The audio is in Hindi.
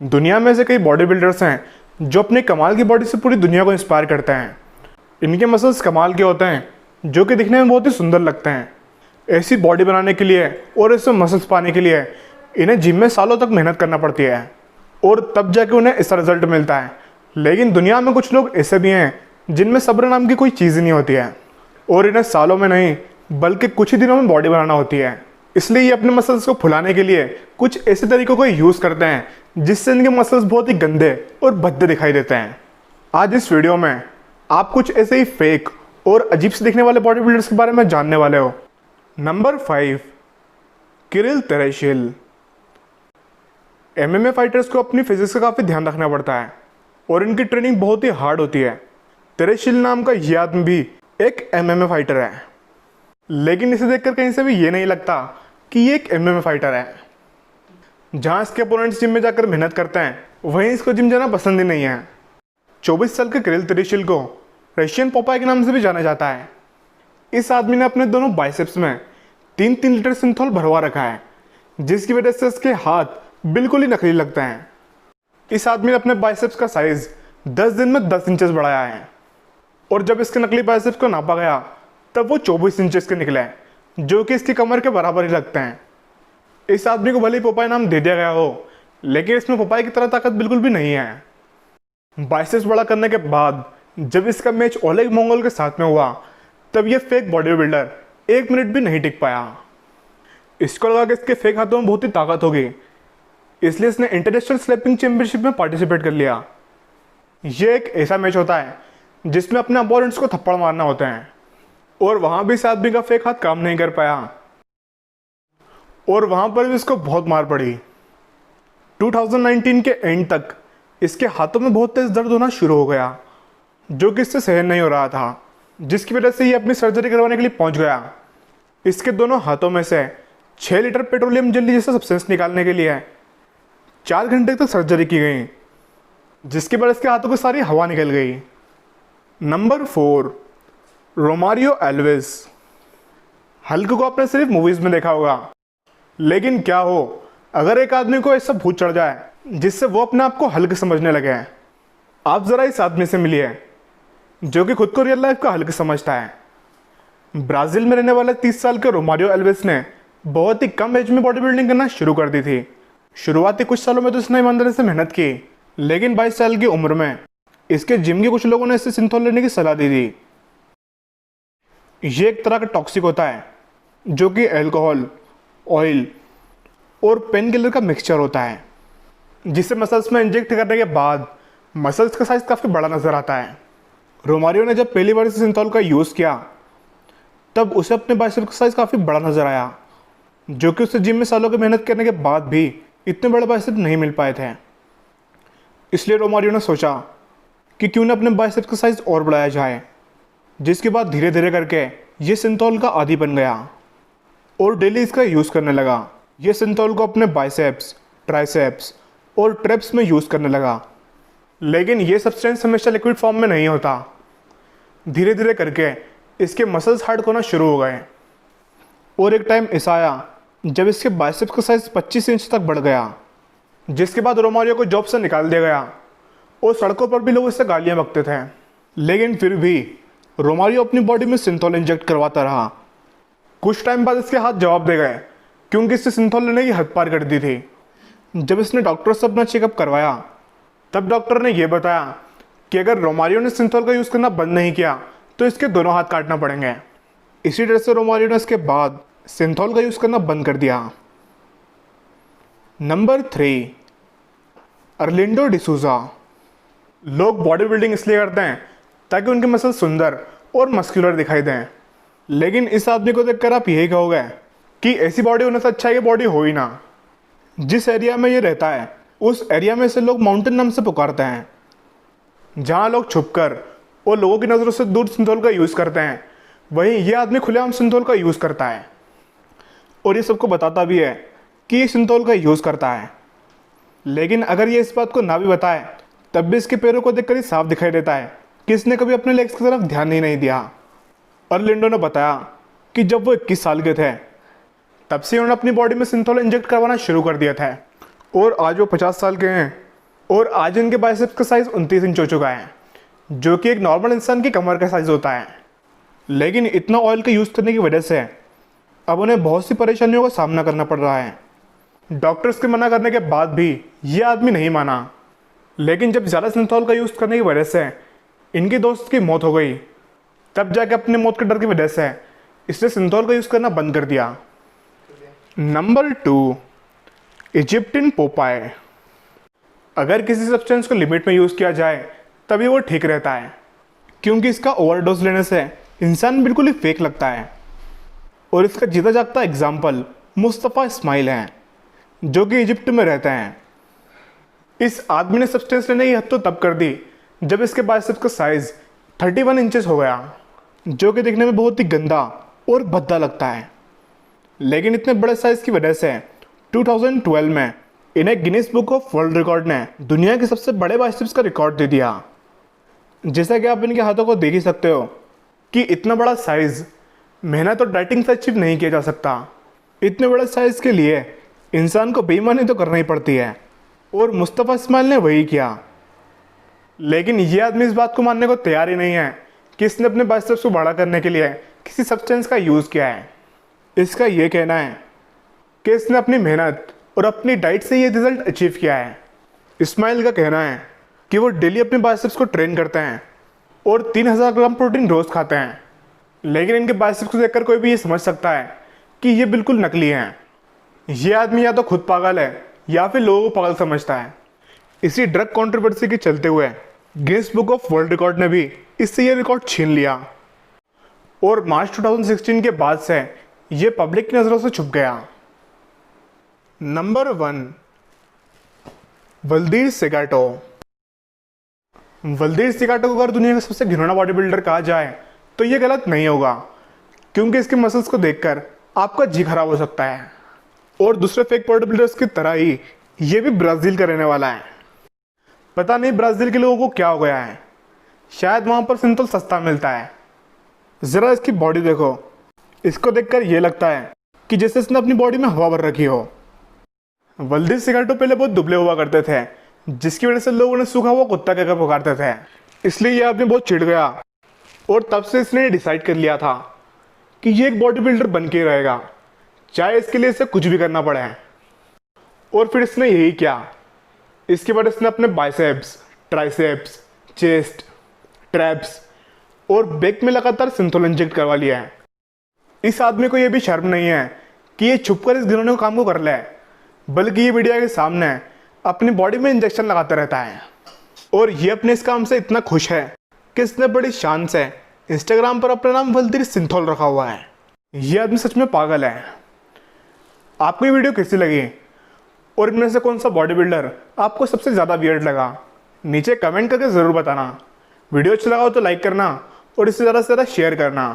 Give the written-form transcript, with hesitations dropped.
दुनिया में से कई बॉडी बिल्डर्स हैं जो अपने कमाल की बॉडी से पूरी दुनिया को इंस्पायर करते हैं। इनके मसल्स कमाल के होते हैं जो कि दिखने में बहुत ही सुंदर लगते हैं। ऐसी बॉडी बनाने के लिए और ऐसे मसल्स पाने के लिए इन्हें जिम में सालों तक मेहनत करना पड़ती है और तब जाके उन्हें ऐसा रिजल्ट मिलता है। लेकिन दुनिया में कुछ लोग ऐसे भी हैं जिनमें सब्र नाम की कोई चीज़ ही नहीं होती है और इन्हें सालों में नहीं बल्कि कुछ ही दिनों में बॉडी बनाना होती है। इसलिए ये अपने मसल्स को फुलाने के लिए कुछ ऐसे तरीकों को यूज़ करते हैं जिससे इनके मसल्स बहुत ही गंदे और भद्दे दिखाई देते हैं। आज इस वीडियो में आप कुछ ऐसे ही फेक और अजीब से दिखने वाले बॉडी बिल्डर्स के बारे में जानने वाले हो। Number 5, Kirill Tereshin. MMA fighters को अपनी फिजिक्स का काफ़ी ध्यान रखना पड़ता है और इनकी ट्रेनिंग बहुत ही हार्ड होती है। तेरेशिल नाम का ये आदमी भी एक एमएमए फाइटर है, लेकिन इसे देखकर कहीं से भी ये नहीं लगता कि ये एक एमएमए फाइटर है। जहाँ इसके अपोनेंट्स जिम में जाकर मेहनत करते हैं वहीं इसको जिम जाना पसंद ही नहीं है। 24 साल के किरिल तेरेशिल को रशियन पोपाय के नाम से भी जाना जाता है। इस आदमी ने अपने दोनों बाइसेप्स में 3-3 लीटर सिंथोल भरवा रखा है, जिसकी वजह से इसके हाथ बिल्कुल ही नकली लगते हैं। इस आदमी ने अपने बाइसेप्स का साइज 10 दिन में 10 इंचेस बढ़ाया है और जब इसके नकली बाइसेप्स को नापा गया तब वो 24 इंचेस के निकले, जो कि इसकी कमर के बराबर ही लगते हैं। इस आदमी को भले ही पोपाय नाम दे दिया गया हो, लेकिन इसमें पोपाय की तरह ताकत बिल्कुल भी नहीं है। बाइसेप्स बड़ा करने के बाद जब इसका मैच ओलेग मंगोल के साथ में हुआ तब ये फेक बॉडी बिल्डर 1 मिनट भी नहीं टिक पाया। इसको लगा कि इसके फेक हाथों में बहुत ही ताकत होगी, इसलिए इसने इंटरनेशनल स्लैपिंग चैंपियनशिप में पार्टिसिपेट कर लिया। ये एक ऐसा मैच होता है जिसमें अपने अपोनेंट्स को थप्पड़ मारना होते हैं और वहां भी इस आदमी का फेक हाथ काम नहीं कर पाया और वहां पर भी इसको बहुत मार पड़ी। 2019 के एंड तक इसके हाथों में बहुत तेज दर्द होना शुरू हो गया, जो कि इससे सहन नहीं हो रहा था, जिसकी वजह से ये अपनी सर्जरी करवाने के लिए पहुंच गया। इसके दोनों हाथों में से 6 लीटर पेट्रोलियम जेली जैसा सब्सटेंस निकालने के लिए 4 घंटे तक सर्जरी की गई, जिसके बाद इसके हाथों की सारी हवा निकल गई। Number 4, Romario Elvis. हल्क को आपने सिर्फ मूवीज में देखा होगा, लेकिन क्या हो अगर एक आदमी को ऐसा भूत चढ़ जाए जिससे वो अपने आप को हल्क समझने लगे। आप जरा इस आदमी से मिलिए जो कि खुद को रियल लाइफ का हल्क समझता है। ब्राजील में रहने वाले 30 साल के रोमारियो एल्विस ने बहुत ही कम एज में बॉडी बिल्डिंग करना शुरू कर दी थी। शुरुआती कुछ सालों में तो इसने ईमानदारी से मेहनत की, लेकिन 22 साल की उम्र में इसके जिम के कुछ लोगों ने इससे सिंथोल लेने की सलाह दी थी। ये एक तरह का टॉक्सिक होता है जो कि अल्कोहल, ऑयल और पेन किलर का मिक्सचर होता है, जिसे मसल्स में इंजेक्ट करने के बाद मसल्स का साइज काफ़ी बड़ा नजर आता है। रोमारियो ने जब पहली बार इस सिंथोल का यूज़ किया तब उसे अपने बाइसेप्स का साइज काफ़ी बड़ा नजर आया, जो कि उसे जिम में सालों की मेहनत करने के बाद भी इतने बड़े बाइसेप्स नहीं मिल पाए थे। इसलिए रोमारियो ने सोचा कि क्यों न अपने बाइसेप्स का साइज और बढ़ाया जाए, जिसके बाद धीरे धीरे करके ये सिंथोल का आदी बन गया और डेली इसका यूज़ करने लगा। ये सिंथोल को अपने बाइसेप्स, ट्राइसेप्स और ट्रेप्स में यूज़ करने लगा, लेकिन ये सब्सटेंस हमेशा लिक्विड फॉर्म में नहीं होता। धीरे धीरे करके इसके मसल्स हार्ड होना शुरू हो गए और एक टाइम ऐसा आया जब इसके बाइसेप्स का साइज 25 इंच तक बढ़ गया, जिसके बाद रोमारियो को जॉब से निकाल दिया गया और सड़कों पर भी लोग इससे गालियाँ बकते थे। लेकिन फिर भी रोमारियो अपनी बॉडी में सिंथोल इंजेक्ट करवाता रहा। कुछ टाइम बाद इसके हाथ जवाब दे गए, क्योंकि इससे सिंथोल लेने की हद पार कर दी थी। जब इसने डॉक्टर से अपना चेकअप करवाया तब डॉक्टर ने यह बताया कि अगर रोमारियो ने सिंथोल का यूज़ करना बंद नहीं किया तो इसके दोनों हाथ काटना पड़ेंगे। इसी तरह से रोमारियो ने इसके बाद सिंथोल का यूज़ करना बंद कर दिया। नंबर 3, अर्लिंडो डिसूजा। लोग बॉडी बिल्डिंग इसलिए करते हैं ताकि उनके मसल सुंदर और मस्कुलर दिखाई दें, लेकिन इस आदमी को देखकर आप यही कहोगे कि ऐसी बॉडी होने से अच्छा है कि बॉडी हो ही ना। जिस एरिया में ये रहता है उस एरिया में से लोग माउंटेन नाम से पुकारते हैं, जहाँ लोग छुपकर और लोगों की नज़रों से दूर सिंथोल का यूज़ करते हैं, वहीं ये आदमी खुलेआम सिंथोल का यूज़ करता है और ये सबको बताता भी है कि ये सिंथोल का यूज़ करता है। लेकिन अगर ये इस बात को ना भी बताए तब भी इसके पैरों को देखकर ही साफ दिखाई देता है कि इसने कभी अपने लेग्स की तरफ ध्यान ही नहीं दिया। अर्लिंडो ने बताया कि जब वो 21 साल के थे तब से उन्होंने अपनी बॉडी में सिंथोल इंजेक्ट करवाना शुरू कर दिया था और आज वो 50 साल के हैं और आज इनके बाइसेप्स का साइज़ 29 इंच हो चुका है, जो कि एक नॉर्मल इंसान की कमर का साइज़ होता है। लेकिन इतना ऑयल का यूज़ करने की वजह से अब उन्हें बहुत सी परेशानियों का सामना करना पड़ रहा है। डॉक्टर्स के मना करने के बाद भी ये आदमी नहीं माना, लेकिन जब ज़्यादा सिंथॉल का यूज़ करने की वजह से इनके दोस्त की मौत हो गई, तब जाके अपने मौत के डर की वजह से इसने सिंथॉल का यूज़ करना बंद कर दिया। Number 2, Egyptian Popeye. अगर किसी सब्सटेंस को लिमिट में यूज़ किया जाए तभी वो ठीक रहता है, क्योंकि इसका ओवरडोज लेने से इंसान बिल्कुल ही फेक लगता है। और इसका जीता जागता एग्जाम्पल मुस्तफ़ा इस्माइल हैं, जो कि इजिप्ट में रहते हैं। इस आदमी ने सब्सटेंस लेने की हद तो तब कर दी जब इसके बाइसेप्स का साइज़ 31 इंचेस हो गया, जो कि दिखने में बहुत ही गंदा और भद्दा लगता है। लेकिन इतने बड़े साइज़ की वजह से 2012 में इन्हें Guinness book of world record ने दुनिया के सबसे बड़े बाइसेप्स का रिकॉर्ड दे दिया। जैसा कि आप इनके हाथों को देख ही सकते हो कि इतना बड़ा साइज़ मेहनत और डाइटिंग से अचीव नहीं किया जा सकता। इतने बड़े साइज़ के लिए इंसान को बेईमानी तो करना ही पड़ती है, और मुस्तफ़ा इस्माइल ने वही किया। लेकिन ये आदमी इस बात को मानने को तैयार ही नहीं है कि इसने अपने बाइसेप्स को बड़ा करने के लिए किसी सब्सटेंस का यूज़ किया है। इसका ये कहना है कि इसने अपनी मेहनत और अपनी डाइट से ये रिज़ल्ट अचीव किया है। इस्माइल का कहना है कि वो डेली अपने बाइसेप्स को ट्रेन करते हैं और 3000 ग्राम प्रोटीन रोज़ खाते हैं। लेकिन इनके बाइसेप्स को देखकर कोई भी ये समझ सकता है कि ये बिल्कुल नकली हैं। ये आदमी या तो खुद पागल है या फिर लोगों को पागल समझता है। इसी ड्रग कंट्रोवर्सी के चलते हुए Guinness book of world record ने भी इससे ये रिकॉर्ड छीन लिया, और मार्च 2016 के बाद से ये पब्लिक की नज़रों से छुप गया। नंबर 1, वल्दीर सेगाटो। वल्दीर सेगाटो को अगर दुनिया का सबसे घिनौना बॉडी बिल्डर कहा जाए तो ये गलत नहीं होगा, क्योंकि इसके मसल्स को देखकर आपका जी खराब हो सकता है। और दूसरे फेक बॉडी बिल्डर्स की तरह ही ये भी ब्राज़ील का रहने वाला है। पता नहीं ब्राज़ील के लोगों को क्या हो गया है, शायद वहाँ पर सिंथॉल सस्ता मिलता है। ज़रा इसकी बॉडी देखो, इसको देखकर ये लगता है कि जैसे इसने अपनी बॉडी में हवा भर रखी हो। वल्दीर सेगाटो पहले बहुत दुबले हुआ करते थे, जिसकी वजह से लोग उन्हें सूखा हुआ कुत्ता कहकर पुकारते थे। इसलिए ये आदमी बहुत चिढ़ गया, और तब से इसने डिसाइड कर लिया था कि ये एक बॉडी बिल्डर बन के रहेगा, चाहे इसके लिए इसे कुछ भी करना पड़े। और फिर इसने यही किया। इसके बाद इसने अपने बाइसेप्स, ट्राइसेप्स, चेस्ट, ट्रैप्स और बैक में लगातार सिंथॉल इंजेक्ट करवा लिया है। इस आदमी को ये भी शर्म नहीं है कि ये छुपकर इस घिनौने काम को कर ले, बल्कि ये मीडिया के सामने अपनी बॉडी में इंजेक्शन लगाता रहता है। और ये अपने इस काम से इतना खुश है कि इसने बड़ी शान से इंस्टाग्राम पर अपना नाम वल्दीर सिंथॉल रखा हुआ है। ये आदमी सच में पागल है। आपको ये वीडियो कैसी लगी, और इनमें से कौन सा बॉडी बिल्डर आपको सबसे ज़्यादा वियर्ड लगा, नीचे कमेंट करके ज़रूर बताना। वीडियो अच्छा लगा हो तो लाइक करना और इससे ज़्यादा से ज़्यादा शेयर करना।